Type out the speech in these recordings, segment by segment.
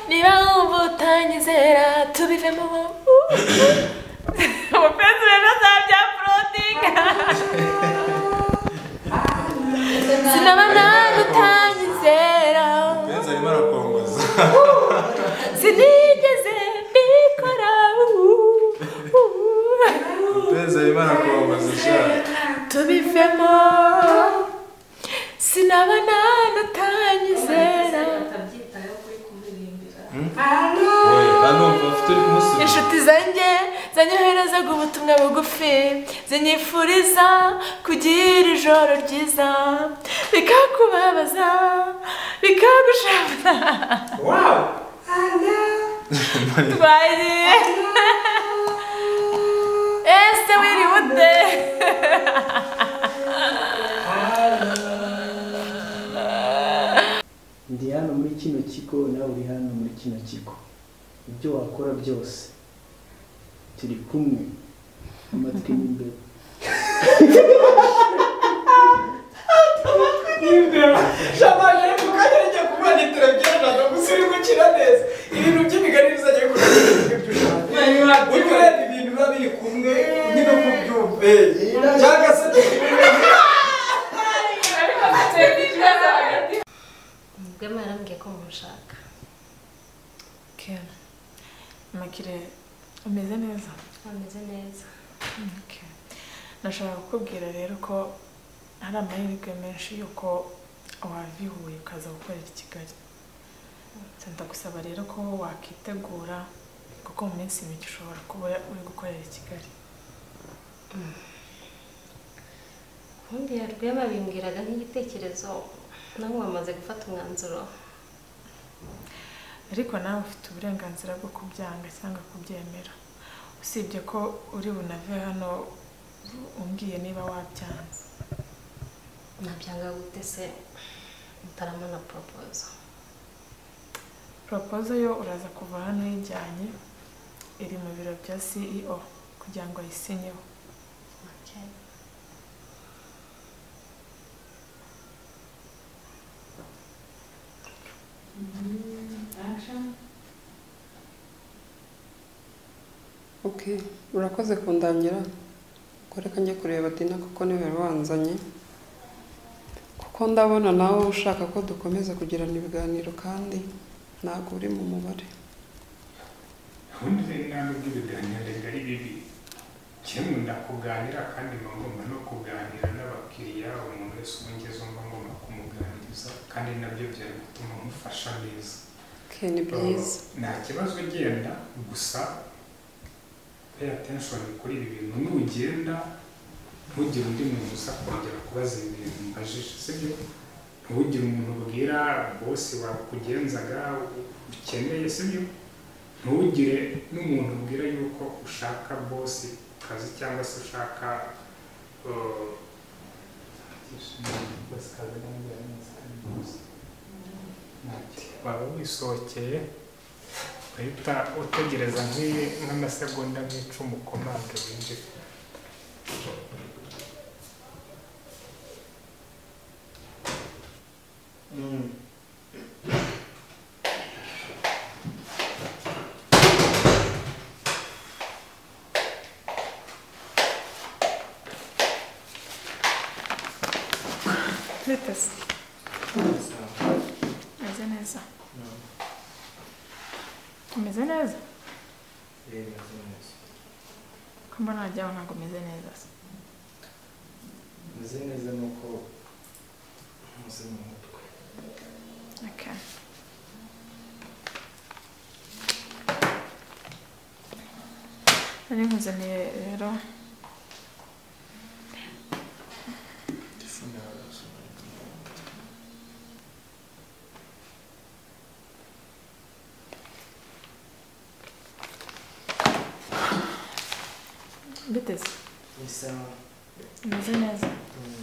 niba wumva utanyizera tubivemo umupenzi rero azabya prodinga sinaba nagutanyizera umupenzi arimo arakongoza sinigeze mbikora umupenzi arimo arakongoza cyane tubivemo sinaba nagutanyizera inshuti zanyoherezaga ubutumwa bugufi zinyifuriza kugira ijoro ryiza bikakubabaza bikagushavuza twagiye ese wiriwe ute ndi hano muri kino kigo nawe uri hano muri kino kigo ibyo wakora byose turi kumwe amatwi n'imbere shabaje mukagerege kumanitira byaranaga gusuri gukira neza ibintu by'imiganiriza agiye kugira ibintu biba biri kumwe nyine kubyumve cyangwa se Rwema yarambwiye ko mushaka. Okay. Makire umeze neza? Ameze neza. Okay. Nashaka kukubwira rero ko hari amahirwe menshi yuko wavihuye ukaza gukorera i Kigali. Ndagusaba rero ko wakitegura kuko mu minsi mike ushobora kuba uri gukorera i Kigali. Ubundi Rwema bimbwiraga nk'igitekerezo nawe wamaze gufata umwanzuro ariko nawe ufite uburenganzira bwo kubyanga cyangwa kubyemera usibye ko uri bunave hano umbwiye niba wabyanze nabyanga gute se mutaramana proposal yo uraza kuva hano yijyanye iri mu biro bya CEO kugira ngo ayisinyeho. Okay, urakoze kundangira koreka njye kureba Dina kuko niwe wanzanye kuko ndabona nawe ushaka ko dukomeza kugirana ibiganiro kandi ntabwo uri mu mubare. Ubundi ntabwo ibiganiro ari bibi kimwe ndakuganira kandi ngomba no kuganira n'abakiriya umuntu wese ungeze ngomba kumuganiriza kandi nabyo byari gutuma mufasha neza. Ni byiza nta kibazo genda gusa pay attention kuri ibi bintu n'ugenda ntugire undi muntu usa kongera kubaza ibintu mbajije sibyo ntugire umuntu ubwira boss wakugenzaga ukeneye sibyo ntugire n'umuntu ubwira yuko ushaka boss kazi cyangwa se ushaka waba wisohokeye uhita utegereza nk'amasegonda nk'icumi ukomange winjire. Litas. Meze neza. Meze neza? Meze neza. Kumba najyaho ntabwo meze neza. Meze neza nuko muze mu mutwe. Okay. Nari nkuzaniye rero Biteze. Isawa. Meze neza.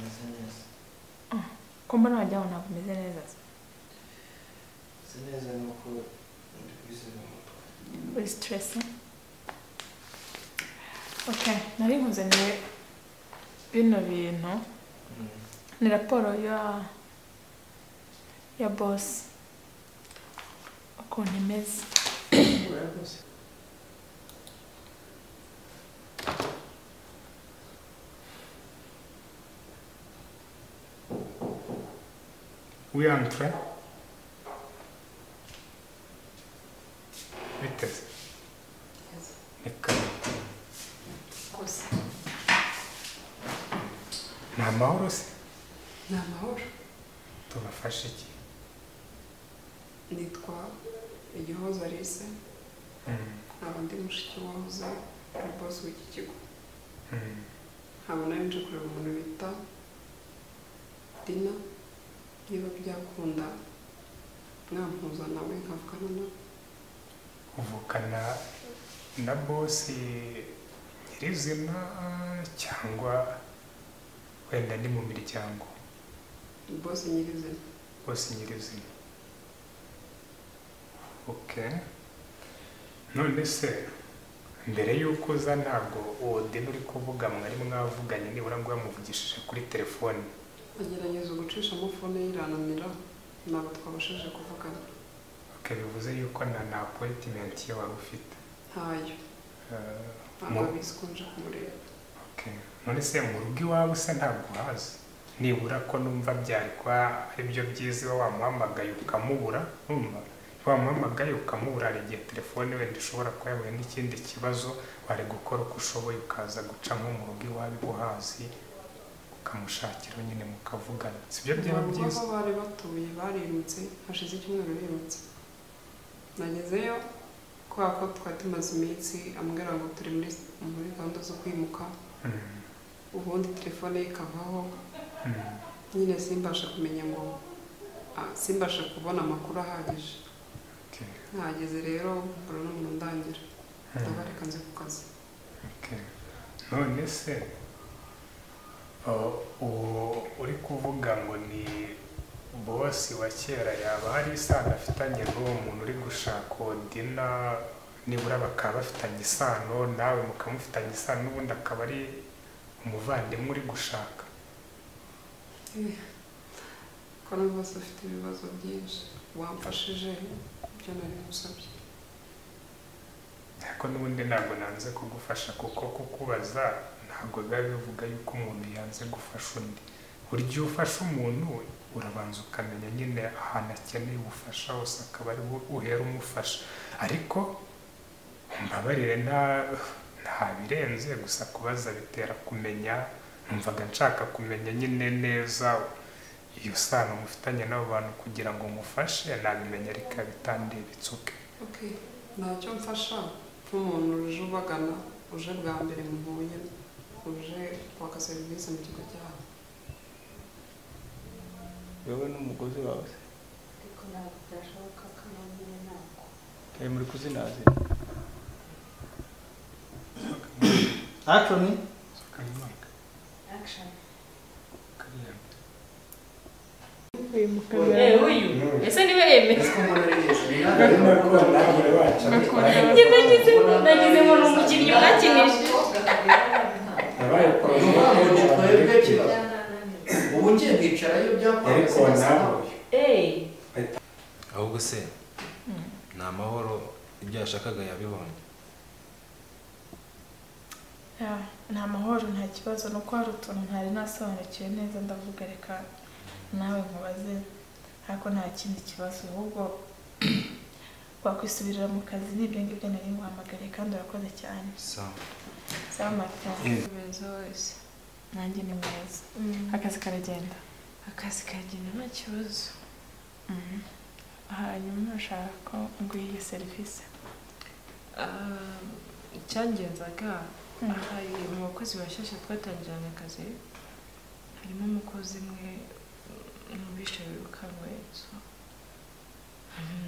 Meze neza. Kumba najyaho ntabwo meze neza. Meze neza nuko ndikwize mu mutwe. Uri stress? Okay, nari nkuzaniye bino bintu. Ni raporo ya boss ukuntu imeze. Oui, entre. Biteze. Reka. Ni amahoro se? Ni amahoro. Tubafashe iki? Nitwa Igihoza Alice. Nkaba ndi mushiki wahoze ari boss w'iki kigo. Nkaba nari nje kureba umuntu bita Dina. Niba byakunda mwampuza nawe nkavugana nawe. Uvukana na boss nyirizina cyangwa wenda ni mu miryango? Boss nyirizina. Boss nyirizina. Okay. None se mbere yuko uza ntabwo uwo Dina uri kuvuga mwari mwavuganye nibura ngo yamuvugishije kuri telefone? Agerageza gucishamo fone yiranamira ntabwo twabashije kuvugana. Okay, bivuze yuko na appointment ye wari ufite? Ntayo. Ntabwo bizi ko nje kumureba. Okay. None se mu rugo iwawe se ntabwo uhazi? Nibura ko numva byari kwa ari byo byiza wamuhamagaye ukamubura, numva wamuhamagaye ukamubura hari igihe telefone wenda ishobora kuba yahuye n'ikindi kibazo wari gukora uko ushoboye ukaza guca nko mu rugo iwawe uhazi ukamushakira nyine mukavugana, sibyo byaba byiza? Aho bari batuye barimutse hashize icyumweru bimutse. Nagezeyo kubera ko twari tumaze iminsi ambwira ngo turi muri gahunda zo kwimuka. Ubundi telefone ye ikavaho. Nyine simbasha kumenya ngo simbasha kubona amakuru ahagije. Nageze rero mbona n'umuntu ndangira ndabareka nze ku kazi. None se uri kuvuga ngo ni boss wa kera, yaba hari isano afitanye n'uwo muntu uri gushaka Dina? Nibura bakaba bafitanye isano, nawe mukamufitanye isano, n'ubundi akaba ari umuvandimwe uri gushaka? Ko n'ubu bose bafite ibibazo byinshi, wamfashije ibyo nari musabye. Ariko n'ubundi ntabwo nanze kugufasha kuko kukubaza ntabwo biba bivuga yuko umuntu yanze gufasha undi. Burya ufasha umuntu urabanza ukamenya nyine ahantu akeneye ubufasha hose akaba ari uhera umufasha. Ariko mbabarire nta birenze, gusa kubaza bitera kumenya. Numvaga nshaka kumenya nyine neza iyo sano mufitanye n'abo bantu kugira ngo mufashe, nabimenya ariko bitandebitse. Okay, ntacyo mfasha nk'umuntu uje ubagana, uje bwa mbere muhuye, uje kwaka serivisi mu kigo cyawe. Wowe n'umugozi wawe se? Ariko ntabwo byashoboka ko nabonye ntabwo. Muri kuzinazi? Action? Action. Uyu ese niwe yemeye? Nagize ngo ni umukinnyi mwakinije. Ubu ngiye kwicarayo byakoretse. ahubwo se ni amahoro, ibyo yashakaga yabibonye? nta mahoro, nta kibazo, nuko hari utuntu ntari nasobanukiwe neza, ndavuga reka nawe nkubaze. Ariko nta kindi kibazo, ahubwo wakwisubirira mu kazi. N'ibyo ngibyo nari nguhamagariye kandi urakoze cyane. Sawa Martin. Meza wese. Nanjye ni meza. Akazi karagenda? Akazi kagenda nta kibazo. Hanyuma urashaka ko nguha iyi serivisi? Icyangenzaga hari mu bakozi bashyashya twatangiranye akazi, harimo umukozi umwe n'ubishe wirukanwe.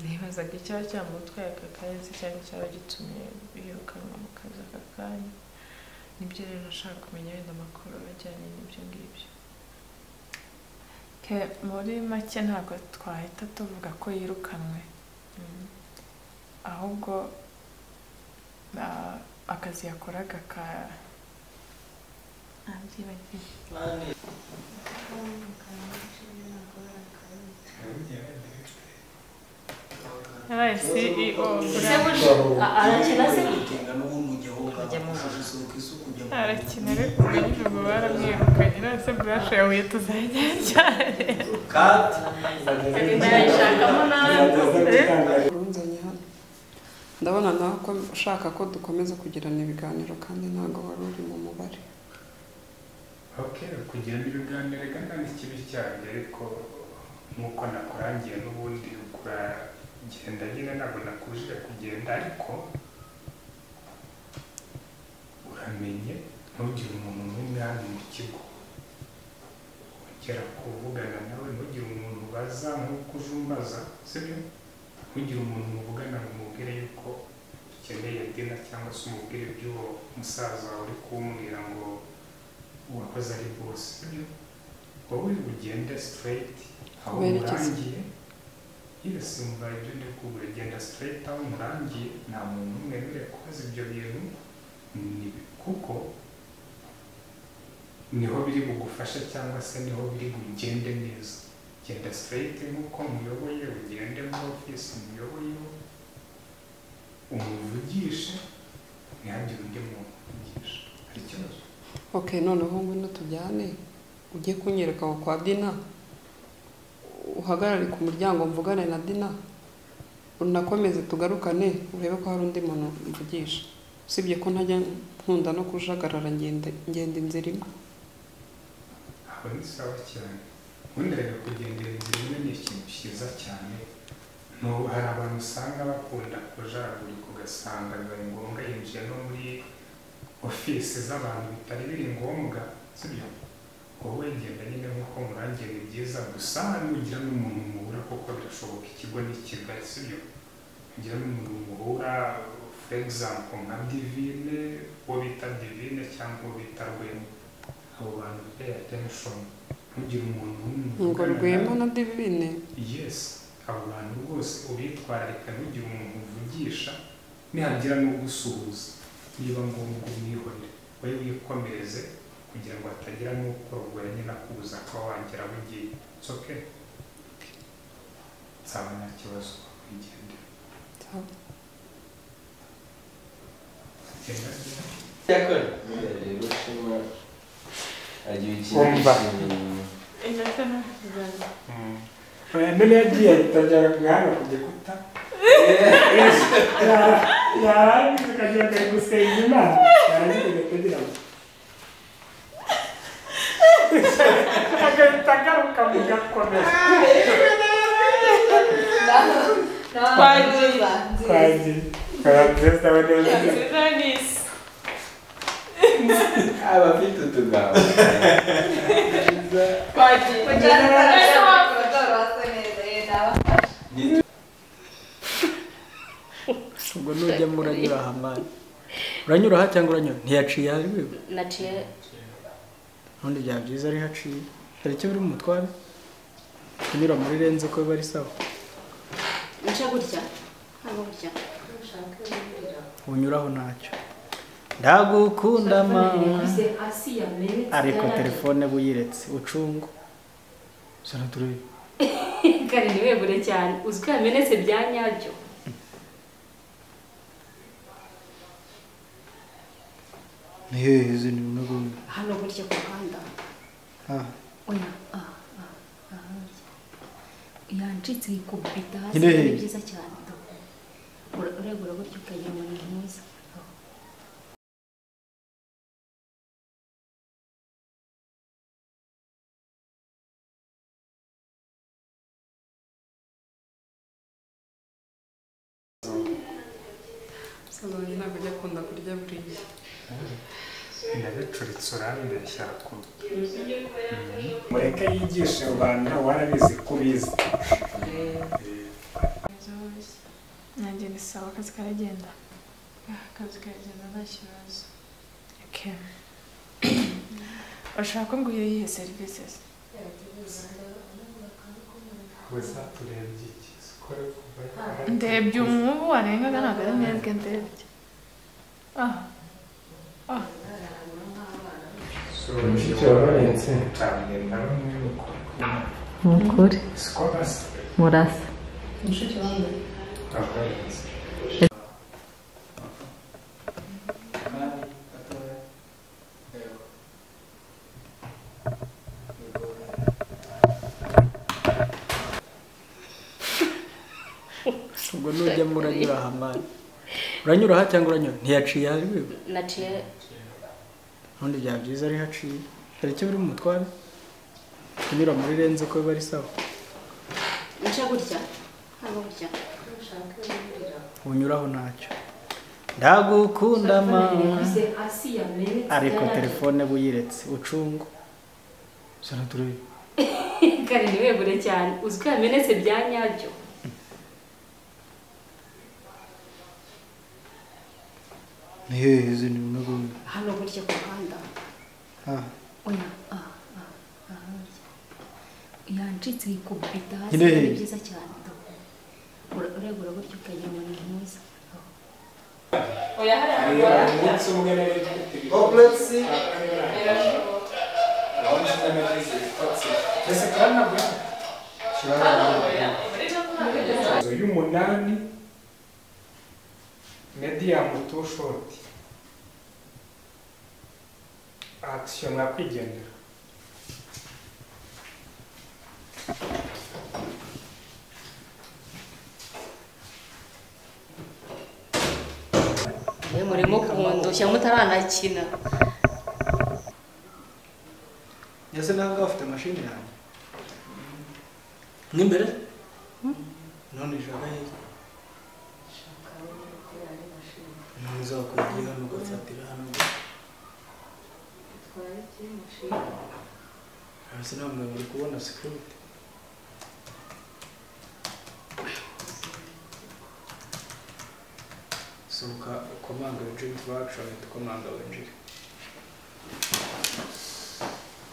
Nibazaga icyaba cyamutwaye aka kazi cyangwa icyaba gitumye birukanwa mu kazi aka kanya. Nibyo rero nashaka kumenya wenda amakuru ajyanye n'ibyo ngibyo. Muri make ntabwo twahita tuvuga ko yirukanwe, ahubwo akazi yakoraga ntabyibagiwe. yabaye CEO arakina se arakina ariko nijoro baramwirukanye nose brush yahuye tuzajya cyane ndayishakamo nanjye urunzanye hano ndabona nawe ko ushaka ko dukomeza kugirana ibiganiro kandi ntabwo wari uri mu mubare. Okay, kugirana ibiganiro kandi ikibi cyane ariko nkuko nakurangiye n'ubundi ukagenda nyine ntabwo nakujije kugenda ariko uramenye ntugire umuntu n'umwe hano mu kigo ugera kuvugana nawe ntugire umuntu baza nk'uko uje umbaza sibyo ntugire umuntu muvugana ngo umubwire yuko ukeneye dina cyangwa se umubwire iby'uwo musaza wawe uri kumbwira ngo uwakoze ari bose sibyo wowe ugende straight aho murangiye yes umva ibyo ndi kugura genda straight aho murangiye nta muntu umwe wemerewe kubaza ibyo bintu kuko niho biri bugufasha cyangwa se niho biri bugende neza genda straight nk'uko muyoboye ugende muri office muyoboye umuvugishe ntihagire undi muntu uvugisha hari ikibazo. Okay, noneho ngwino tujyane ujye kunyereka aho kwa Dina uhagarare ku muryango mvugane na Dina unakomeze tugarukane urebe ko hari undi muntu mvugisha usibye ko ntajya nkunda no kujagarara ngenda inzira imwe. Aho ni sawa cyane ubundi rero kugendera inzira imwe ni ikintu cyiza cyane hari abantu usanga bakunda kujaragurika ugasanga bibaye ngombwa yinjiye no muri ofisi z'abantu bitari biri ngombwa sibyo wowe genda nyine nk'uko murangiye ni byiza gusa nugira n'umuntu muhura kuko birashoboka ikigo ni kigali sibyo ugira n'umuntu muhura for example nka Divine uwo bita Divine cyangwa uwo bita Rwema abo bantu pay attention ntugire umuntu ngo Rwema na Divine yes abo bantu rwose ubitwararika ntugire umuntu uvugisha nihagira no gusuhuza niba ngombwa umwihorere wowe wikomereze kugira ngo hatagira n'uko rugoranye nakubuza ko wagera bugiye. It's okay. Nsaba nta kibazo wigendera. yakora rero SHEMA agiye Umva. None yagiye atajya gahanga ku gikuta yarangiza akagira ngo ari gusenga Imana yarangiza agategira ngo agahita agaruka mu gakomeza twagize Nisi abafite utugabo ubwo nujya muranyura hamani uranyura aha cyangwa uranyura ntiyaciye ari we naciye ubundi byaba byiza ari haciye hari icyo biri mu mutware kunyura muri renze ko biba ari sawa nca gutya ntabwo gutya unyuraho ntacyo ndagukunda mama ariko telefone buyiretse ucungo sana turebe kare niwegure cyane uzi ko yamenetse bya nyabyo hehe ni unago hano gutya ku muhanda oya yancitse ikubita hasi ni byiza cyane uregura gutya ukagira ngo ni mwiza Saloni ntabwo ujya akunda kurya buriya ndabicuritse urambeshya arakunda mureke yigishe abantu warabizi ko ubizi nanjye ni sawa akazi karagenda nta kibazo. Urashaka ko nguhe iyihe serivisi se uzaturebye iki ndebye umubu warengaga ntabwo ari mwebwe ndebye mushiki wabarenze nukuri murasa mushiki wanjye ubwo nujya muranyura hamani uranyura aha cyangwa uranyura ntiyaciye hari wiwe naciye ubundi byaba byiza ari haciye hari icyo biri mu mutware kunyura muri renze ko biba ari sawa nca gutya ntabwo gutya unyuraho ntacyo ndagukunda mama hasi yamenetse ariko telefone buyiretse ucungo sana turebe kare ntiwegure cyane uzi ko yamenetse bya nyabyo hehe zini unago hano gutya ku muhanda oya yancitse ikubita hasi ni byiza cyane uregura gutya ukagira ngo ni mwiza oya hariya umunsi umwe nari Complexi. ese kana bwa y'umunani medium to short action nakwigendera murimo kundushya mutaranakina yase nanga afite machine yanjye n'imbere none jaga he nza kugira no gufatira hano hasi namwe muri kubona security soka komanda w'injiri action komanda w'injiri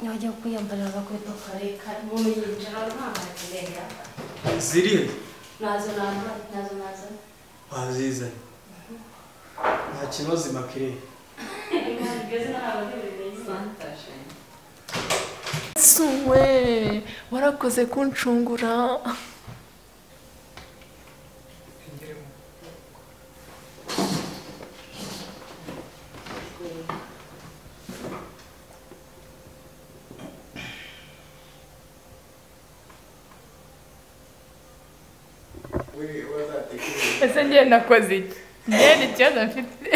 Najya kwiyambarira agakweto karekare umuntu yinjira ntahagerera ziri nazo wazizanye nta kibazo makire suwe warakoze kuncungura ese njye nakoze iki njye ni ikibazo mfite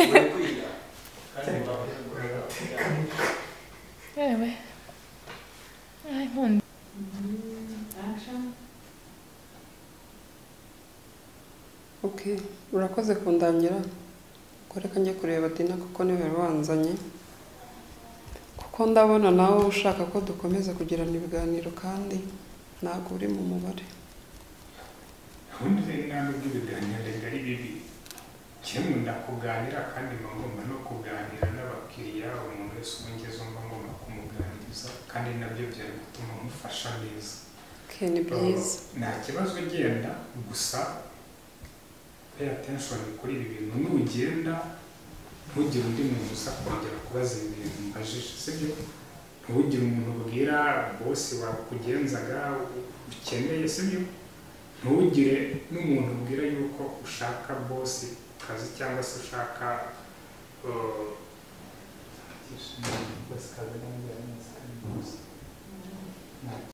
yewe nkunda Okay, urakoze kundangira ko reka njye kureba Dina kuko niwe wari wanzanye kuko ndabona nawe ushaka ko dukomeza kugirana ibiganiro kandi ntabwo uri mu mubare ubundi ntabwo ibiganiro ari bibi kimwe ndakuganira kandi ngomba no kuganira n'abakiriya umuntu wese umugeze mba ngomba kumuganiriza kandi nabyo byari gutuma mufasha neza ni byiza nta kibazo genda gusa pay attention kuri ibi bintu nugenda ntugire undi muntu uza kongera kubaza ibintu mbajije sibyo ntugire umuntu ubwira bosi wakugenzaga ukeneye sibyo ntugire n'umuntu ubwira yuko ushaka bosi kazi cyangwa se ushaka